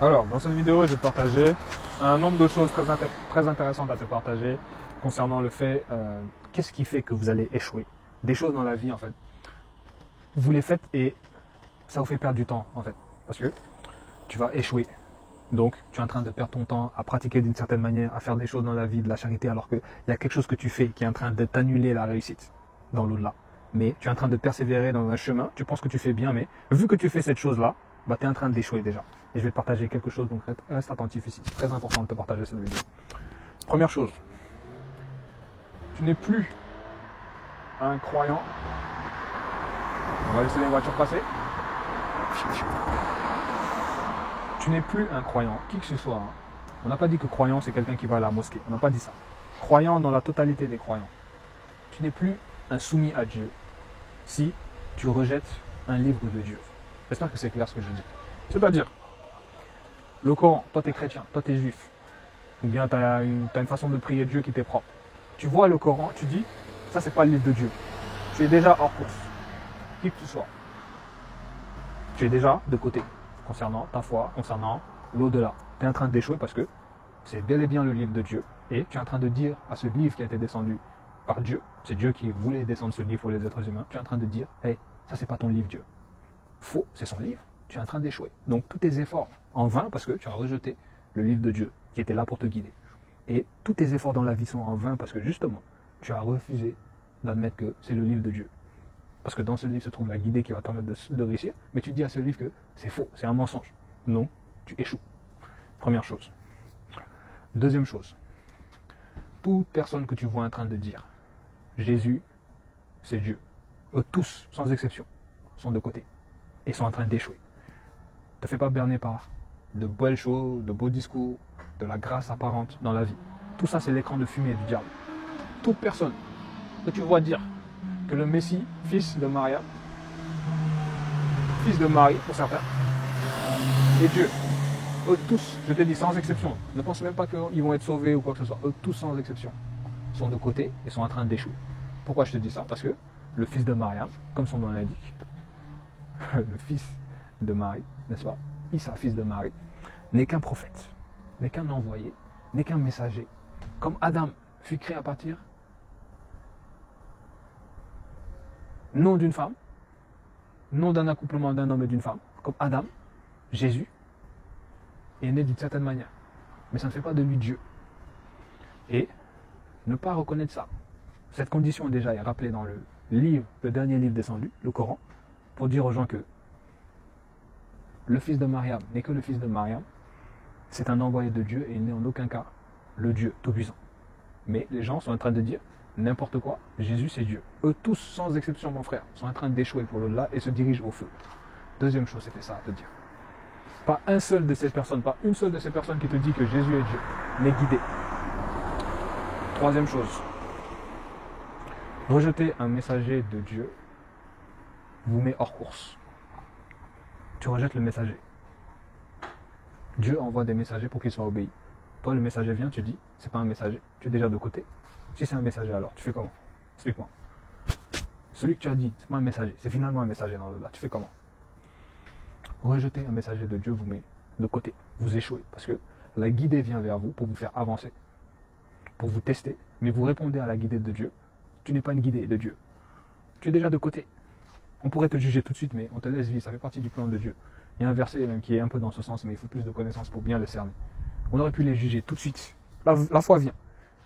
Alors, dans cette vidéo, je vais te partager un nombre de choses très intéressantes à te partager concernant le fait qu'est-ce qui fait que vous allez échouer. Des choses dans la vie, en fait. Vous les faites et ça vous fait perdre du temps, en fait. Parce que tu vas échouer. Donc, tu es en train de perdre ton temps à pratiquer d'une certaine manière, à faire des choses dans la vie, de la charité, alors qu'il y a quelque chose que tu fais qui est en train de t'annuler la réussite dans l'au-delà. Mais tu es en train de persévérer dans un chemin, tu penses que tu fais bien, mais vu que tu fais cette chose-là, bah, tu es en train d'échouer déjà. Et je vais te partager quelque chose, donc reste attentif ici. C'est très important de te partager cette vidéo. Première chose, tu n'es plus un croyant. On va laisser les voitures passer. Tu n'es plus un croyant, qui que ce soit. Hein. On n'a pas dit que croyant, c'est quelqu'un qui va à la mosquée. On n'a pas dit ça. Croyant dans la totalité des croyants. Tu n'es plus un soumis à Dieu si tu rejettes un livre de Dieu. J'espère que c'est clair ce que je dis. C'est-à-dire, le Coran, toi tu es chrétien, toi tu es juif, ou bien tu as une façon de prier Dieu qui t'est propre. Tu vois le Coran, tu dis, ça c'est pas le livre de Dieu. Tu es déjà hors course, qui que tu sois. Tu es déjà de côté, concernant ta foi, concernant l'au-delà. Tu es en train d'échouer parce que c'est bel et bien le livre de Dieu. Et tu es en train de dire à ce livre qui a été descendu par Dieu, c'est Dieu qui voulait descendre ce livre pour les êtres humains, tu es en train de dire, hey, ça c'est pas ton livre Dieu. Faux, c'est son livre. Tu es en train d'échouer. Donc tous tes efforts en vain parce que tu as rejeté le livre de Dieu qui était là pour te guider. Et tous tes efforts dans la vie sont en vain parce que justement, tu as refusé d'admettre que c'est le livre de Dieu. Parce que dans ce livre se trouve la guidée qui va te permettre de réussir. Mais tu dis à ce livre que c'est faux, c'est un mensonge. Non, tu échoues. Première chose. Deuxième chose. Toute personne que tu vois en train de dire Jésus, c'est Dieu. Eux tous, sans exception, sont de côté. Et sont en train d'échouer. Ne te fais pas berner par de belles choses, de beaux discours, de la grâce apparente dans la vie. Tout ça, c'est l'écran de fumée du diable. Toute personne que tu vois dire que le Messie, fils de Maria, fils de Marie pour certains, est Dieu. Eux tous, je te dis sans exception, ne pense même pas qu'ils vont être sauvés ou quoi que ce soit. Eux tous sans exception sont de côté et sont en train d'échouer. Pourquoi je te dis ça? Parce que le fils de Maria, comme son nom l'indique, le fils de Marie, n'est-ce pas? Issa, fils de Marie, n'est qu'un prophète, n'est qu'un envoyé, n'est qu'un messager. Comme Adam fut créé à partir non d'une femme, non d'un accouplement d'un homme et d'une femme, comme Adam, Jésus est né d'une certaine manière. Mais ça ne fait pas de lui Dieu. Et ne pas reconnaître ça. Cette condition déjà est rappelée dans le livre, le dernier livre descendu, le Coran, pour dire aux gens que le fils de Mariam n'est que le fils de Mariam, c'est un envoyé de Dieu et il n'est en aucun cas le Dieu Tout-Puissant. Mais les gens sont en train de dire n'importe quoi, Jésus c'est Dieu. Eux tous, sans exception mon frère, sont en train d'échouer pour l'au-delà et se dirigent au feu. Deuxième chose, c'était ça à te dire. Pas un seul de ces personnes, pas une seule de ces personnes qui te dit que Jésus est Dieu n'est guidé. Troisième chose, rejeter un messager de Dieu vous met hors course. Tu rejettes le messager. Dieu envoie des messagers pour qu'ils soient obéis. Toi, le messager vient, tu dis, c'est pas un messager, tu es déjà de côté. Si c'est un messager, alors, tu fais comment? Explique-moi. Celui que tu as dit, c'est pas un messager, c'est finalement un messager dans le là, tu fais comment? Rejeter un messager de Dieu vous met de côté, vous échouez, parce que la guidée vient vers vous pour vous faire avancer, pour vous tester, mais vous répondez à la guidée de Dieu. Tu n'es pas une guidée de Dieu. Tu es déjà de côté. On pourrait te juger tout de suite, mais on te laisse vivre, ça fait partie du plan de Dieu. Il y a un verset même qui est un peu dans ce sens, mais il faut plus de connaissances pour bien le cerner. On aurait pu les juger tout de suite. La foi vient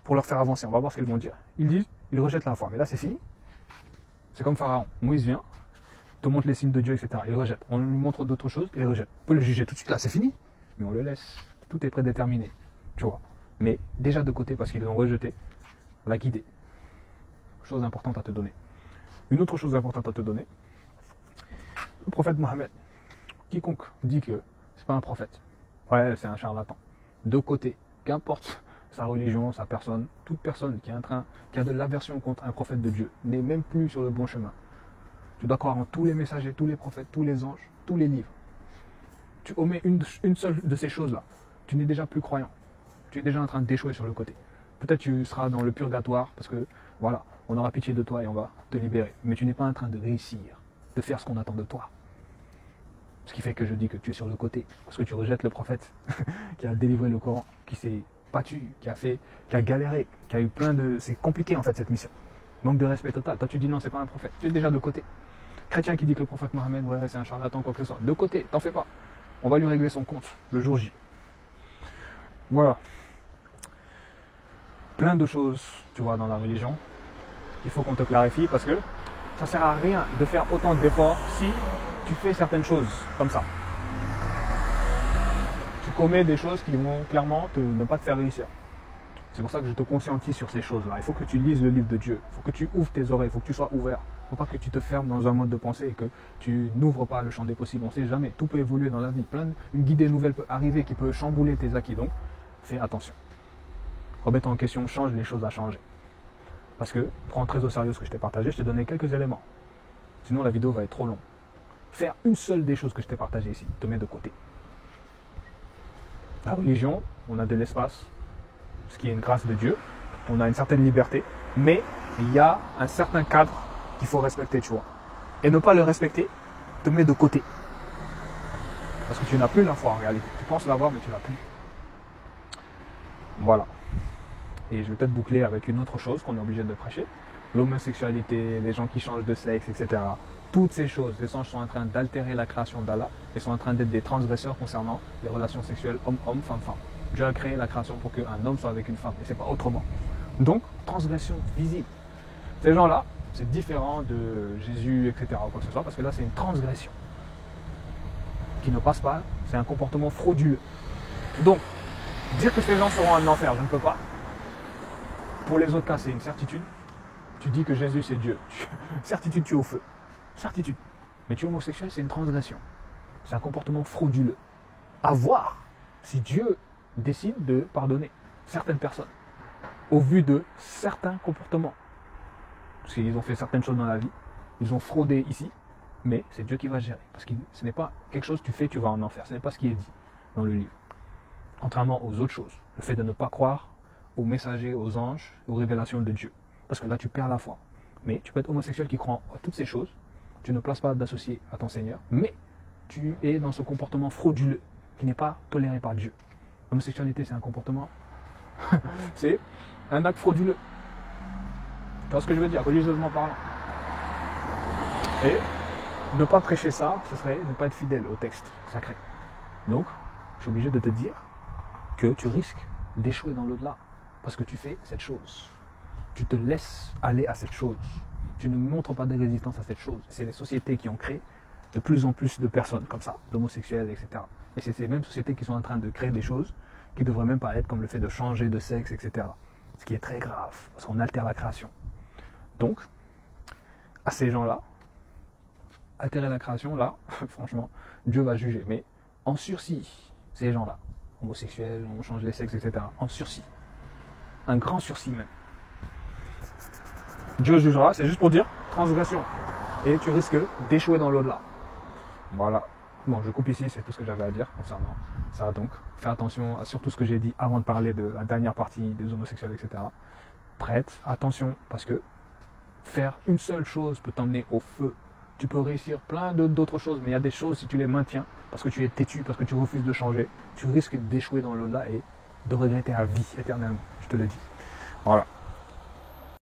pour leur faire avancer. On va voir ce qu'ils vont dire. Ils disent, ils rejettent la foi. Mais là, c'est fini. C'est comme Pharaon. Moïse vient, te montre les signes de Dieu, etc. Il rejette. On lui montre d'autres choses, il rejette. On peut le juger tout de suite. Là, c'est fini. Mais on le laisse. Tout est prédéterminé. Tu vois. Mais déjà de côté, parce qu'ils l'ont rejeté, la guidée. Chose importante à te donner. Une autre chose importante à te donner. Le prophète Mohammed. Quiconque dit que c'est pas un prophète, ouais, c'est un charlatan. De côté, qu'importe sa religion, sa personne, toute personne qui a de l'aversion contre un prophète de Dieu n'est même plus sur le bon chemin. Tu dois croire en tous les messagers, tous les prophètes, tous les anges, tous les livres. Tu omets une seule de ces choses-là, tu n'es déjà plus croyant. Tu es déjà en train d'échouer sur le côté. Peut-être tu seras dans le purgatoire parce que voilà, on aura pitié de toi et on va te libérer. Mais tu n'es pas en train de réussir, de faire ce qu'on attend de toi. Ce qui fait que je dis que tu es sur le côté, parce que tu rejettes le prophète qui a délivré le Coran, qui s'est battu, qui a galéré, qui a eu plein de... C'est compliqué en fait cette mission. Manque de respect total. Toi tu dis non, c'est pas un prophète. Tu es déjà de côté. Chrétien qui dit que le prophète Mohammed, ouais, c'est un charlatan, quoi que ce soit. De côté, t'en fais pas. On va lui régler son compte le jour J. Voilà. Plein de choses, tu vois, dans la religion. Il faut qu'on te clarifie parce que ça sert à rien de faire autant d'efforts si tu fais certaines choses comme ça. Tu commets des choses qui vont clairement ne pas te faire réussir. C'est pour ça que je te conscientise sur ces choses-là. Il faut que tu lises le livre de Dieu. Il faut que tu ouvres tes oreilles. Il faut que tu sois ouvert. Il ne faut pas que tu te fermes dans un mode de pensée et que tu n'ouvres pas le champ des possibles. On ne sait jamais. Tout peut évoluer dans la vie. Une guidée nouvelle peut arriver qui peut chambouler tes acquis. Donc, fais attention. Remets-toi en question. Change les choses à changer. Parce que, prends très au sérieux ce que je t'ai partagé. Je t'ai donné quelques éléments. Sinon, la vidéo va être trop longue. Faire une seule des choses que je t'ai partagées ici te met de côté. La religion, on a de l'espace. Ce qui est une grâce de Dieu, on a une certaine liberté, mais il y a un certain cadre qu'il faut respecter, tu vois. Et ne pas le respecter te met de côté. Parce que tu n'as plus la foi en réalité. Tu penses l'avoir, mais tu l'as plus. Voilà. Et je vais peut-être boucler avec une autre chose qu'on est obligé de prêcher. L'homosexualité, les gens qui changent de sexe, etc. Toutes ces choses, les anges sont en train d'altérer la création d'Allah et sont en train d'être des transgresseurs concernant les relations sexuelles homme-homme, femme-femme. Dieu a créé la création pour qu'un homme soit avec une femme, et c'est pas autrement. Donc, transgression visible. Ces gens-là, c'est différent de Jésus, etc. ou quoi que ce soit, parce que là, c'est une transgression qui ne passe pas, c'est un comportement frauduleux. Donc, dire que ces gens seront en enfer, je ne peux pas. Pour les autres cas, c'est une certitude. Tu dis que Jésus, c'est Dieu. Certitude, tu es au feu. Certitude. Mais tu es homosexuel, c'est une transgression. C'est un comportement frauduleux. À voir si Dieu décide de pardonner certaines personnes au vu de certains comportements. Parce qu'ils ont fait certaines choses dans la vie, ils ont fraudé ici, mais c'est Dieu qui va gérer. Parce que ce n'est pas quelque chose que tu fais, tu vas en enfer. Ce n'est pas ce qui est dit dans le livre. Contrairement aux autres choses. Le fait de ne pas croire aux messagers, aux anges, aux révélations de Dieu. Parce que là, tu perds la foi. Mais tu peux être homosexuel qui croit en toutes ces choses. Tu ne places pas d'associé à ton Seigneur, mais tu es dans ce comportement frauduleux qui n'est pas toléré par Dieu. L'homosexualité, c'est un comportement, c'est un acte frauduleux. Tu vois ce que je veux dire, religieusement parlant. Et ne pas prêcher ça, ce serait ne pas être fidèle au texte sacré. Donc, je suis obligé de te dire que tu risques d'échouer dans l'au-delà parce que tu fais cette chose. Tu te laisses aller à cette chose. Tu ne montres pas de résistance à cette chose. C'est les sociétés qui ont créé de plus en plus de personnes comme ça, d'homosexuels, etc. Et c'est ces mêmes sociétés qui sont en train de créer des choses qui ne devraient même pas être, comme le fait de changer de sexe, etc. Ce qui est très grave, parce qu'on altère la création. Donc, à ces gens-là, altérer la création, là, franchement, Dieu va juger. Mais en sursis, ces gens-là, homosexuels, on change les sexes, etc., en sursis, un grand sursis même. Dieu jugera, c'est juste pour dire transgression. Et tu risques d'échouer dans l'au-delà. Voilà. Bon, je coupe ici, c'est tout ce que j'avais à dire concernant ça. Donc, fais attention à surtout ce que j'ai dit avant de parler de la dernière partie des homosexuels, etc. Prête attention, parce que faire une seule chose peut t'emmener au feu. Tu peux réussir plein d'autres choses, mais il y a des choses, si tu les maintiens, parce que tu es têtu, parce que tu refuses de changer, tu risques d'échouer dans l'au-delà et de regretter à vie éternellement. Je te le dis. Voilà.